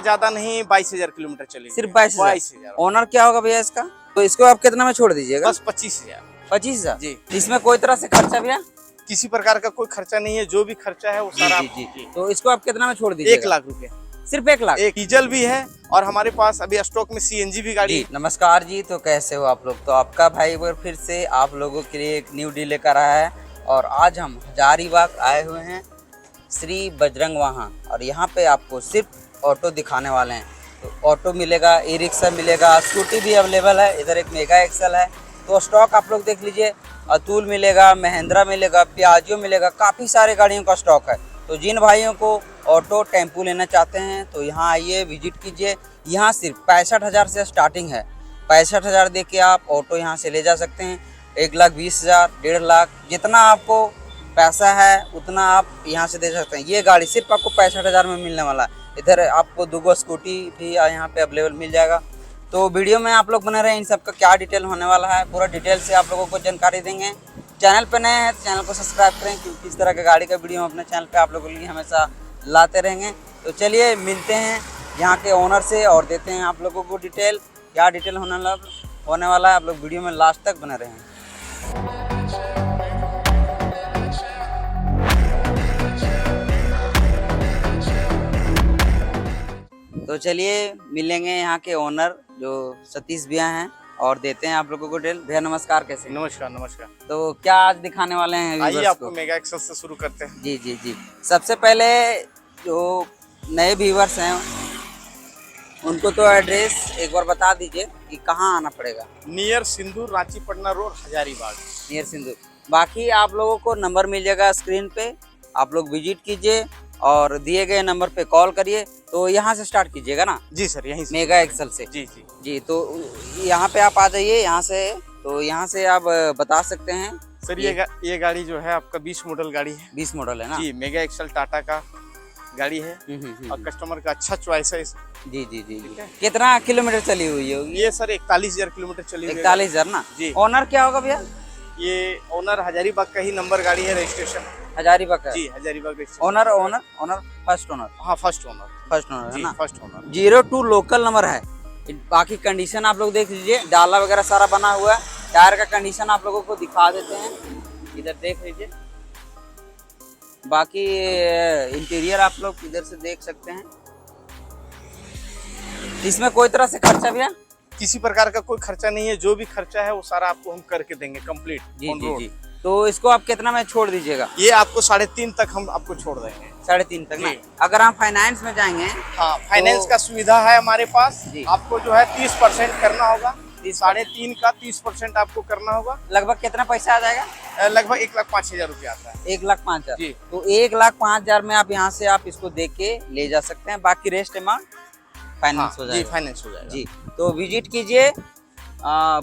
ज्यादा नहीं, 22,000 किलोमीटर चली। सिर्फ 22,000। ओनर क्या होगा भैया इसका? तो इसको आप कितना में छोड़ दीजिएगा? बस 25,000। 25,000 जी। इसमें कोई तरह से खर्चा भैया? किसी प्रकार का कोई खर्चा नहीं है, जो भी खर्चा है वो सारा जी, जी। तो इसको आप कितना में छोड़ दीजिएगा? 1 लाख रुपए। सिर्फ 1 लाख? एक डीजल भी है और हमारे पास अभी स्टॉक में सीएनजी भी गाड़ी। नमस्कार जी, तो कैसे हो आप लोग? तो आपका भाई एक बार फिर से आप लोगों के लिए एक न्यू डील लेकर आया है और आज हम हजारीबाग आए हुए हैं श्री बजरंग वाहन और यहाँ पे आपको सिर्फ ऑटो दिखाने वाले हैं। तो ऑटो मिलेगा, ई रिक्शा मिलेगा, स्कूटी भी अवेलेबल है, इधर एक मेगा एक्सल है। तो स्टॉक आप लोग देख लीजिए, अतुल मिलेगा, महिंद्रा मिलेगा, पियाजियो मिलेगा, काफ़ी सारे गाड़ियों का स्टॉक है। तो जिन भाइयों को ऑटो टेम्पू लेना चाहते हैं तो यहाँ आइए, विजिट कीजिए। यहाँ सिर्फ 65,000 से स्टार्टिंग है। 65,000 दे के आप ऑटो यहाँ से ले जा सकते हैं। 1,20,000, 1.5 लाख, जितना आपको पैसा है उतना आप यहाँ से दे सकते हैं। ये गाड़ी सिर्फ आपको 65,000 में मिलने वाला है। इधर आपको 2 स्कूटी भी यहाँ पे अवेलेबल मिल जाएगा। तो वीडियो में आप लोग बने रहे, इन सब का क्या डिटेल होने वाला है पूरा डिटेल से आप लोगों को जानकारी देंगे। चैनल पे नए हैं तो चैनल को सब्सक्राइब करें, क्योंकि इस तरह के गाड़ी का वीडियो हम अपने चैनल पे आप लोगों के लिए हमेशा लाते रहेंगे। तो चलिए मिलते हैं यहाँ के ओनर से और देते हैं आप लोगों को डिटेल, क्या डिटेल होने वाला है। आप लोग वीडियो में लास्ट तक बने रहें। तो चलिए मिलेंगे यहाँ के ओनर जो सतीश भैया हैं और देते हैं आप लोगों को डिटेल। भैया नमस्कार, कैसे? नमस्कार नमस्कार। तो क्या आज दिखाने वाले हैं? आइए आपको मेगा एक्सल से शुरू करते हैं। जी जी जी। सबसे पहले जो नए व्यूवर्स हैं उनको तो एड्रेस एक बार बता दीजिए कि कहाँ आना पड़ेगा। नियर सिंदूर, रांची पटना रोड, हजारीबाग। नियर सिंदूर। बाकी आप लोगों को नंबर मिल जाएगा स्क्रीन पे, आप लोग विजिट कीजिए और दिए गए नंबर पे कॉल करिए। तो यहाँ से स्टार्ट कीजिएगा ना? जी सर, यहीं से। मेगा एक्सल से? जी जी जी। तो यहाँ पे आप आ जाइए, यहाँ से तो यहाँ से आप बता सकते हैं सर। ये गाड़ी जो है आपका 20 मॉडल गाड़ी है। 20 मॉडल है ना? जी, मेगा एक्सल टाटा का गाड़ी है और कस्टमर का अच्छा चॉइस है। जी जी जी। कितना किलोमीटर चली हुई होगी ये? सर 41,000 किलोमीटर चली हुई है। 41,000 ना? जी। ओनर क्या होगा भैया? ये ओनर हजारीबाग का ही नंबर गाड़ी है, रजिस्ट्रेशन हजारीबाग का? जी, Hazaribagh registration. Owner first owner? हाँ, फर्स्ट ओनर है ना? First owner. 02 लोकल नंबर है। बाकी कंडीशन आप लोग देख लीजिए, डाला वगैरह सारा बना हुआ है। टायर का कंडीशन आप लोगों को दिखा देते हैं, इधर देख लीजिए। बाकी इंटीरियर आप लोग इधर से देख सकते हैं। इसमें कोई तरह से खर्चा भैया? किसी प्रकार का कोई खर्चा नहीं है, जो भी खर्चा है वो सारा आपको हम करके देंगे कंप्लीट। जी जी जी। तो इसको आप कितना में छोड़ दीजिएगा? ये आपको 3.5 तक हम आपको छोड़ देंगे। 3.5 तक ना? अगर हम फाइनेंस में जाएंगे? हाँ, फाइनेंस का सुविधा है हमारे पास। आपको जो है 30% करना होगा। 3.5 का 30% आपको करना होगा। लगभग कितना पैसा आ जाएगा? लगभग 1,05,000 रुपया आता है। 1,05,000। तो 1,05,000 में आप यहाँ से आप इसको दे के ले जा सकते हैं। बाकी रेस्ट अमाउंट फाइनेंस हो जाएगा। जी, फाइनेंस हो जाएगा। जी। तो विजिट कीजिए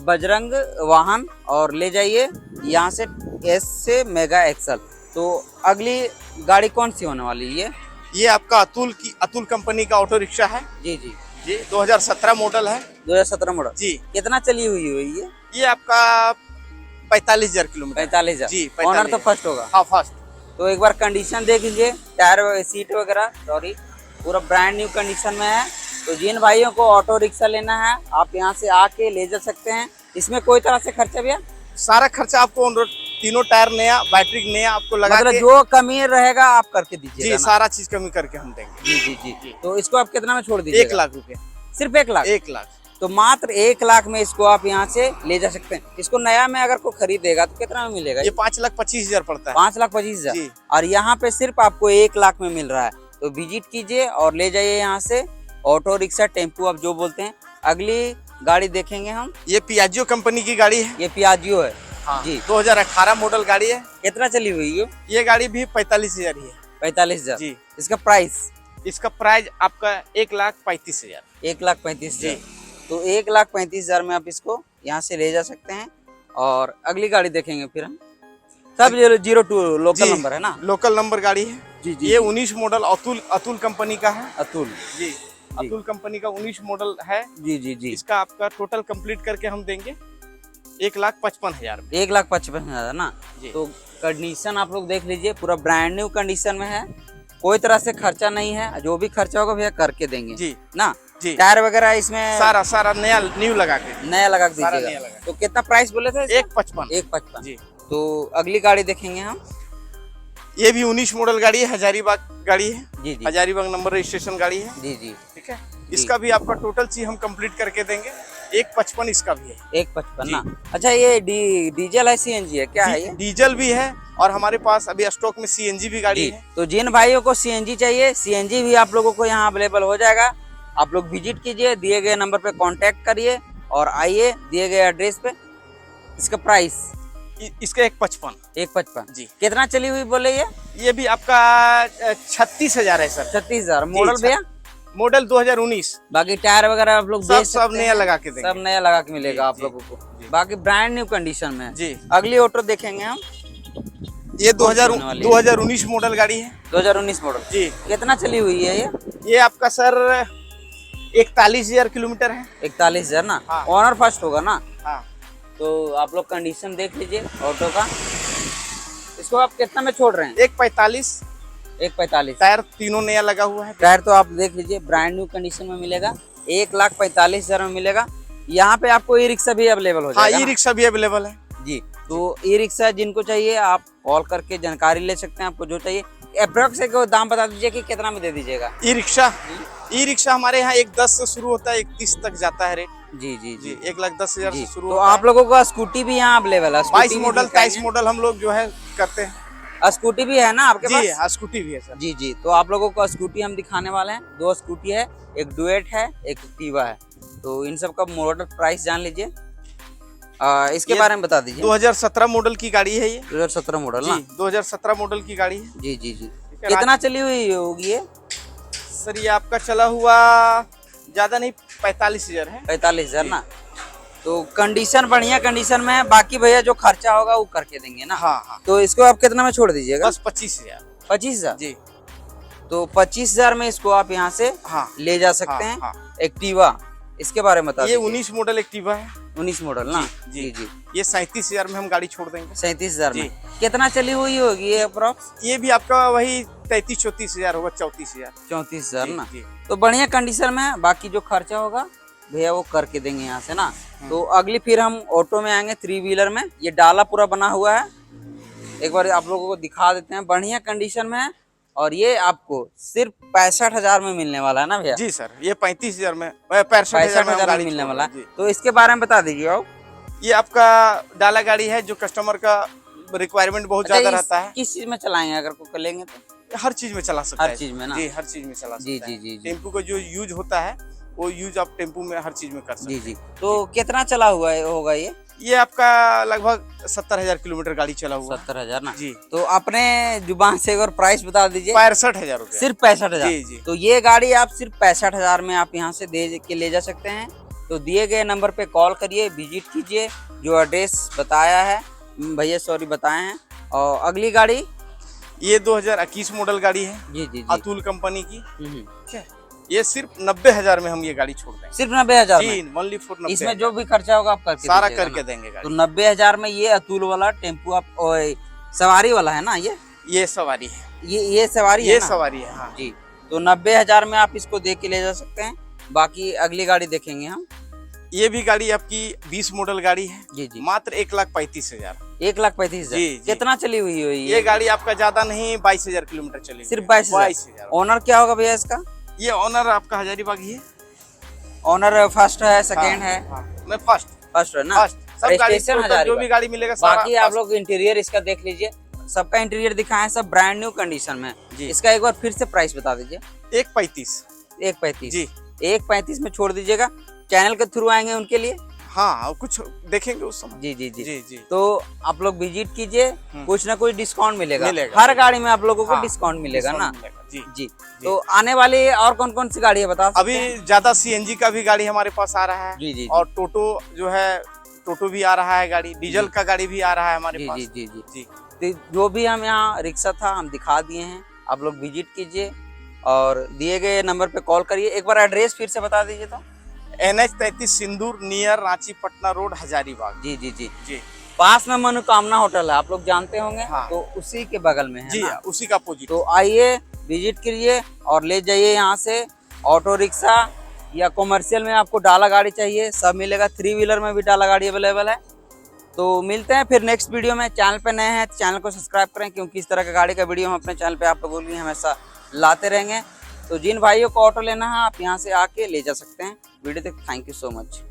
बजरंग वाहन और ले जाइए यहाँ से एस से मेगा एक्सल। तो अगली गाड़ी कौन सी होने वाली है? ये आपका अतुल कंपनी का ऑटो रिक्शा है। जी जी जी, 2017 मॉडल है। 2017 मॉडल? जी। कितना चली हुई है ये आपका 45,000 किलोमीटर। 45,000? जी। ओनर तो फर्स्ट होगा? हाँ, फर्स्ट। तो एक बार कंडीशन देख लीजिए, टायर सीट वगैरह सॉरी पूरा ब्रांड न्यू कंडीशन में है। तो जिन भाइयों को ऑटो रिक्शा लेना है आप यहाँ से आके ले जा सकते हैं। इसमें कोई तरह से खर्चा भैया? सारा खर्चा आपको तीनों टायर नया, बैटरी नया आपको लगा मतलब जो कमी रहेगा आप करके दीजिए? जी, सारा चीज कमी करके हम देंगे। जी जी जी, जी। तो इसको आप कितना में छोड़ दीजिए? 1 लाख रुपए। सिर्फ 1 लाख? 1 लाख। तो मात्र 1 लाख में इसको आप यहाँ से ले जा सकते हैं। इसको नया में अगर कोई खरीदेगा तो कितना में मिलेगा? ये 5,25,000 पड़ता है। 5,25,000। और यहाँ पे सिर्फ आपको 1 लाख में मिल रहा है। तो विजिट कीजिए और ले जाइए यहाँ से ऑटो रिक्शा, टेम्पू आप जो बोलते हैं। अगली गाड़ी देखेंगे हम। ये पियाजियो कंपनी की गाड़ी है। ये पियाजियो है? हाँ। जी। 2018 मॉडल गाड़ी है। कितना चली हुई है ये गाड़ी भी? 45,000 ही है। 45,000? जी। इसका प्राइस? इसका प्राइस आपका 1,35,000। 1,35,000। तो 1,35,000 में आप इसको यहाँ से ले जा सकते हैं। और अगली गाड़ी देखेंगे फिर हम। सब 02 लोकल नंबर है ना? लोकल नंबर गाड़ी है। जी जी। ये 19 मॉडल अतुल कंपनी का है। अतुल? जी। अतुल कंपनी का 19 मॉडल है। जी जी जी। इसका आपका टोटल कंप्लीट करके हम देंगे 1,55,000। 1,55,000 ना? जी। तो कंडीशन आप लोग देख लीजिए, पूरा ब्रांड न्यू कंडीशन में है कोई तरह से खर्चा नहीं है, जो भी खर्चा होगा भैया करके देंगे जी ना। जी। टायर वगैरह इसमें सारा नया न्यू लगा के नया लगा के सारा दीजिएगा। नया लगा। तो कितना प्राइस बोले थे? 155। 155। जी। तो अगली गाड़ी देखेंगे हम। ये भी 19 मॉडल गाड़ी है, हजारीबाग गाड़ी है। जी जी हजारीबाग नंबर रजिस्ट्रेशन गाड़ी है। जी जी। ठीक है, इसका भी आपका टोटल चीज हम कंप्लीट करके देंगे। 155 इसका भी है। 155 ना। अच्छा, ये डीजल है सीएनजी है क्या है ये? डीजल भी है और हमारे पास अभी स्टॉक में सीएनजी भी गाड़ी जी। है। तो जिन भाइयों को सीएनजी चाहिए, सीएनजी भी आप लोगों को यहाँ अवेलेबल हो जाएगा। आप लोग विजिट कीजिए, दिए गए नंबर पे कांटेक्ट करिए और आइए दिए गए एड्रेस पे। इसका प्राइस इसका 155। 155 जी। कितना चली हुई बोले ये भी आपका 36,000 है सर। 36,000 मॉडल भैया। मॉडल 2019। बाकी टायर वगैरह आप लोग देख सब सकते नया हैं, लगा के देंगे। सब नया लगा के मिलेगा जी, आप जी, लोगों को। जी। बाकी ब्रांड न्यू कंडीशन में है। जी। अगली ऑटो देखेंगे हम। ये होने वाली है। 2019 मॉडल गाड़ी है। 2019 मॉडल। जी। कितना चली हुई है ये आपका सर 41,000 किलोमीटर है। 41,000 ना। हाँ। ऑनर फर्स्ट होगा ना। हाँ। तो आप लोग कंडीशन देख लीजिए ऑटो का। इसको आप कितना में छोड़ रहे हैं? 145। 145। टायर तीनों नया लगा हुआ है। टायर तो आप देख लीजिए ब्रांड न्यू कंडीशन में मिलेगा। 1,45,000 में मिलेगा। यहाँ पे आपको ई रिक्शा भी अवेलेबल हो हाँ, जाएगा ई रिक्शा भी अवेलेबल है। जी। तो ई रिक्शा जिनको चाहिए आप कॉल करके जानकारी ले सकते हैं। आपको जो चाहिए अप्रोक्स एक दाम बता दीजिए कि कितना में दे दीजिएगा। ई रिक्शा हमारे यहाँ 1,10 से शुरू होता है, 31 तक जाता है रेट। जी जी जी। 1,10,000 से शुरू तो होता है। आप लोगों का स्कूटी भी यहाँ अवेलेबल है। 22 मॉडल 23 मॉडल हम लोग जो है करते हैं। स्कूटी भी है ना आपके जी पास? हाँ, स्कूटी भी है सर। जी जी। तो आप लोगों को स्कूटी हम दिखाने वाले हैं। 2 स्कूटी है, एक डुएट है, एक एक्टिवा है। तो इन सब का मॉडल प्राइस जान लीजिए। इसके बारे में बता दीजिए। 2017 मॉडल की गाड़ी है ये। 2017 मॉडल ना। 2017 मॉडल की गाड़ी है। जी जी जी। है, कितना चली हुई होगी ये? सर ये आपका चला हुआ ज्यादा नहीं, 45,000 है। 45,000 ना। तो कंडीशन बढ़िया कंडीशन में है। बाकी भैया जो खर्चा होगा वो करके देंगे ना। हाँ हाँ। तो इसको आप कितना में छोड़ दीजिएगा? बस 25,000। 25,000 जी। तो 25,000 में इसको आप यहाँ से हाँ ले जा सकते हाँ, हैं। हाँ। एक्टिवा, इसके बारे में बता ये दीजिए। 19 मॉडल एक्टिवा है। 19 मॉडल ना। जी, जी जी। ये 37,000 में हम गाड़ी छोड़ देंगे। 37,000 में जी। कितना चली हुई होगी ये अप्रोक्स? ये भी आपका वही 33-34,000 होगा। 34,000। 34,000 ना। जी। तो बढ़िया कंडीशन में है। बाकी जो खर्चा होगा भैया वो करके देंगे यहाँ से ना। तो अगली फिर हम ऑटो में आएंगे, 3 व्हीलर में। ये डाला पूरा बना हुआ है, एक बार आप लोगों को दिखा देते हैं। बढ़िया कंडीशन में है और ये आपको सिर्फ 65,000 में मिलने वाला है ना भैया? जी सर, ये 35,000 में 65,000 में मिलने वाला है। तो इसके बारे में बता दीजिए आप। ये आपका डाला गाड़ी है जो कस्टमर का रिक्वायरमेंट बहुत ज्यादा रहता है। किस चीज में चलाएंगे अगर को लेंगे तो? हर चीज में चला सकता है। हर चीज में ना। जी, हर चीज में चला सकता जी है। जी जी जी। टेम्पू का जो यूज होता है वो यूज आप टेम्पू में हर चीज में कर सकते जी हैं। जी। तो कितना चला हुआ है होगा ये आपका लगभग 70,000 किलोमीटर गाड़ी चला हुआ है। 70,000 ना। जी। तो अपने जुबान से एक बार प्राइस बता दीजिए। 65,000 रुपए। सिर्फ 65,000। जी जी। तो ये गाड़ी आप सिर्फ 65,000 में आप यहाँ से दे के ले जा सकते हैं। तो दिए गए नंबर पे कॉल करिए, विजिट कीजिए। जो एड्रेस बताया है भैया, सॉरी बताए हैं। और अगली गाड़ी ये 2021 मॉडल गाड़ी है। जी जी जी। अतुल कंपनी की। ठीक है, ये सिर्फ 90,000 में हम ये गाड़ी छोड़ देंगे। सिर्फ 90,000 जी, में? Only for 90,000। इसमें जो भी खर्चा होगा आप करके सारा दीजिएगा करके ना? देंगे तो गाड़ी। 90,000 में ये अतुल वाला टेम्पू आप सवारी वाला है ना ये सवारी है। ये सवारी है ये ना? सवारी है हाँ। जी। तो 90,000 में आप इसको दे के ले जा सकते हैं। बाकी अगली गाड़ी देखेंगे हम। ये भी गाड़ी आपकी 20 मॉडल गाड़ी है। जी जी। मात्र 1,35,000। 1,35,000। जी, जी। कितना चली हुई है ये गाड़ी आपका ज्यादा नहीं, 22,000 किलोमीटर चली। सिर्फ 22,000। ओनर क्या होगा भैया इसका? ये ऑनर आपका हजारीबाग ही है। ओनर फर्स्ट है, सेकेंड है? मैं फर्स्ट फर्स्ट है ना। फर्स्ट। सब गाड़ी रजिस्ट्रेशन जो भी हजारीबाग। गाड़ी मिलेगा सारा बाकी आप first। लोग इंटीरियर इसका देख लीजिए। सबका इंटीरियर दिखाएं, सब ब्रांड न्यू कंडीशन में। जी। इसका एक बार फिर से प्राइस बता दीजिए। 1,35,000। 1,35,000 जी। 1,35,000 में छोड़ दीजिएगा। चैनल के थ्रू आएंगे उनके लिए। हाँ, कुछ देखेंगे उस समय। जी जी जी जी जी। तो आप लोग विजिट कीजिए, कुछ ना कुछ डिस्काउंट मिलेगा। मिलेगा। हर गाड़ी में आप लोगों को हाँ, डिस्काउंट मिलेगा ना। जी जी। तो आने वाली और कौन कौन सी गाड़ी है बता सकते अभी हैं? ज्यादा सीएनजी का भी गाड़ी हमारे पास आ रहा है। जी जी। और टोटो जो है, टोटो भी आ रहा है गाड़ी। डीजल का गाड़ी भी आ रहा है हमारे जी पास। जी जी जी जी। तो जो भी हम यहाँ रिक्शा था हम दिखा दिए हैं। आप लोग विजिट कीजिए और दिए गए नंबर पे कॉल करिए। एक बार एड्रेस फिर से बता दीजिए तो। NH 33 सिंदूर नियर रांची पटना रोड हजारीबाग। जी जी जी जी पास में मनोकामना होटल है, आप लोग जानते होंगे। हाँ। तो उसी के बगल में है जी ना? उसी का अपोजिट। तो आइए विजिट कीजिए और ले जाइए यहाँ से। ऑटो रिक्शा या कॉमर्शियल में आपको डाला गाड़ी चाहिए सब मिलेगा, 3 व्हीलर में भी डाला गाड़ी अवेलेबल है। तो मिलते हैं फिर नेक्स्ट वीडियो में। चैनल पे नए हैं तो चैनल को सब्सक्राइब करें, क्योंकि इस तरह का गाड़ी का वीडियो हम अपने चैनल पे आप लोगों के लिए हमेशा लाते रहेंगे। तो जिन भाइयों को ऑटो लेना है आप यहाँ से आके ले जा सकते हैं। वीडियो तक थैंक यू सो मच।